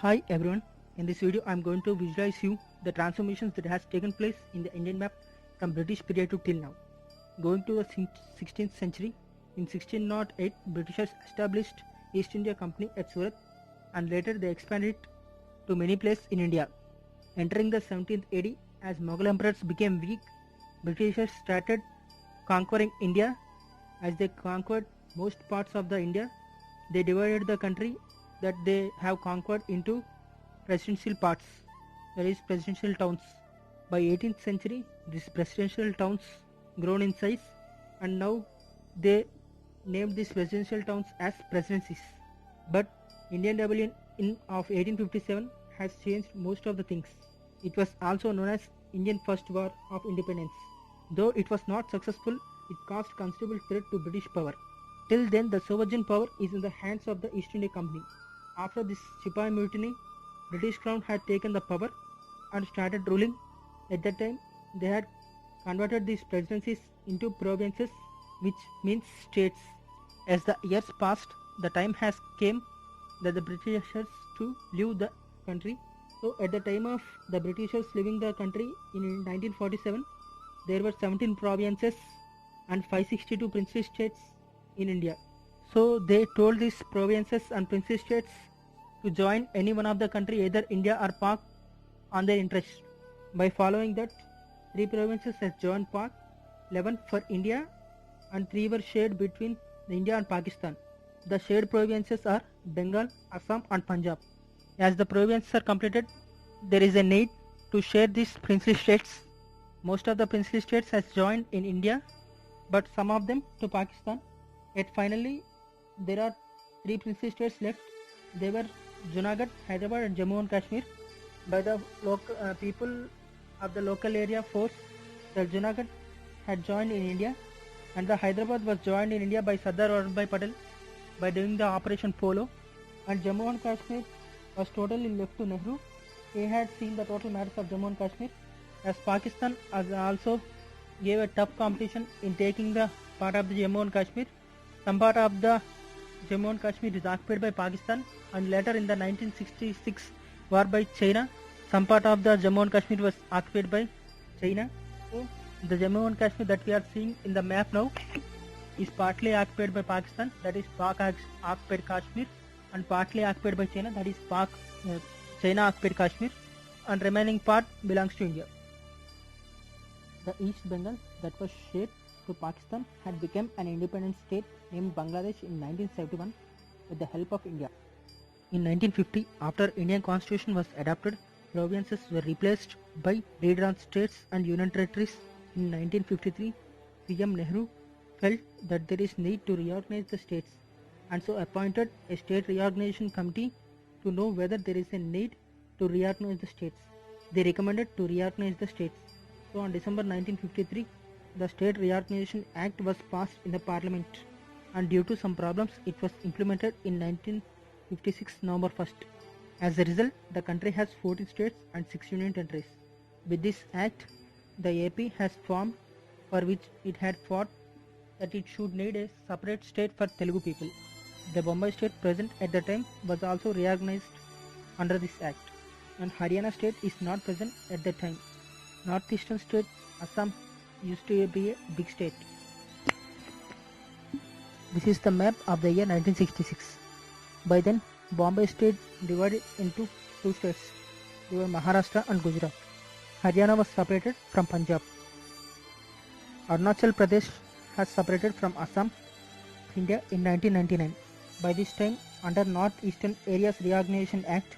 Hi everyone, in this video I am going to visualize you the transformations that has taken place in the Indian map from British period to till now. Going to the 16th century, in 1608 Britishers established East India Company at Surat and later they expanded it to many places in India. Entering the 17th AD, as Mughal emperors became weak, Britishers started conquering India. As they conquered most parts of the India, they divided the country that they have conquered into presidential parts, that is presidential towns. By 18th century, these presidential towns grown in size and now they named these presidential towns as presidencies. But Indian rebellion of 1857 has changed most of the things. It was also known as Indian First War of Independence. Though it was not successful, it caused considerable threat to British power. Till then, the sovereign power is in the hands of the East India Company. After this Sepoy mutiny, British Crown had taken the power and started ruling. At that time, they had converted these presidencies into provinces, which means states. As the years passed, the time has came that the Britishers to leave the country. So at the time of the Britishers leaving the country in 1947, there were 17 provinces and 562 princely states in India. So they told these provinces and princely states to join any one of the country, either India or Pak, on their interest. By following that, 3 provinces has joined Pak, 11 for India, and 3 were shared between India and Pakistan. The shared provinces are Bengal, Assam and Punjab. As the provinces are completed, there is a need to share these princely states. Most of the princely states has joined in India, but some of them to Pakistan. Yet finally, there are 3 princely states left. They were Junagadh, Hyderabad and Jammu and Kashmir. By the people of the local area force, the Junagadh had joined in India and the Hyderabad was joined in India by Sardar Vallabhbhai Patel by doing the Operation Polo, and Jammu and Kashmir was totally left to Nehru. He had seen the total matters of Jammu and Kashmir, as Pakistan also gave a tough competition in taking the part of the Jammu and Kashmir. Some part of the Jammu and Kashmir is occupied by Pakistan, and later in the 1966 war by China, some part of the Jammu and Kashmir was occupied by China. So the Jammu and Kashmir that we are seeing in the map now is partly occupied by Pakistan, that is Pak occupied Kashmir, and partly occupied by China, that is China occupied Kashmir, and remaining part belongs to India. The East Bengal that was shared to Pakistan had become an independent state named Bangladesh in 1971 with the help of India. In 1950, after Indian Constitution was adopted, provinces were replaced by redrawn states and union territories. In 1953, PM Nehru felt that there is need to reorganize the states and so appointed a state reorganization committee to know whether there is a need to reorganize the states. They recommended to reorganize the states. So on December 1953, the State Reorganization Act was passed in the Parliament, and due to some problems it was implemented in 1956 November 1st. As a result, the country has 14 states and 6 union territories. With this act, the AP has formed, for which it had fought that it should need a separate state for Telugu people. The Bombay state present at the time was also reorganized under this act, and Haryana state is not present at that time. Northeastern state Assam used to be a big state. This is the map of the year 1966. By then, Bombay state divided into 2 states. They were Maharashtra and Gujarat. Haryana was separated from Punjab. Arunachal Pradesh has separated from Assam, India in 1999. By this time, under Northeastern Areas Reorganization Act,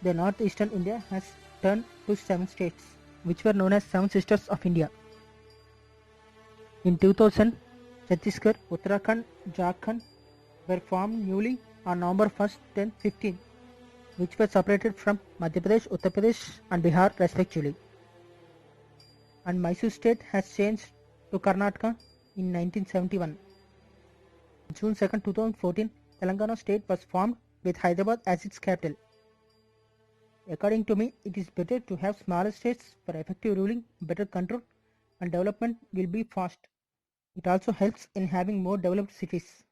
the Northeastern India has turned to 7 states, which were known as 7 Sisters of India. In 2000, Chhattisgarh, Uttarakhand, Jharkhand were formed newly on November 1st, 10, 15, which were separated from Madhya Pradesh, Uttar Pradesh and Bihar respectively. And Mysore state has changed to Karnataka in 1971. On June 2nd, 2014, Telangana state was formed with Hyderabad as its capital. According to me, it is better to have smaller states for effective ruling, better control, and development will be fast. It also helps in having more developed cities.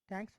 Thanks.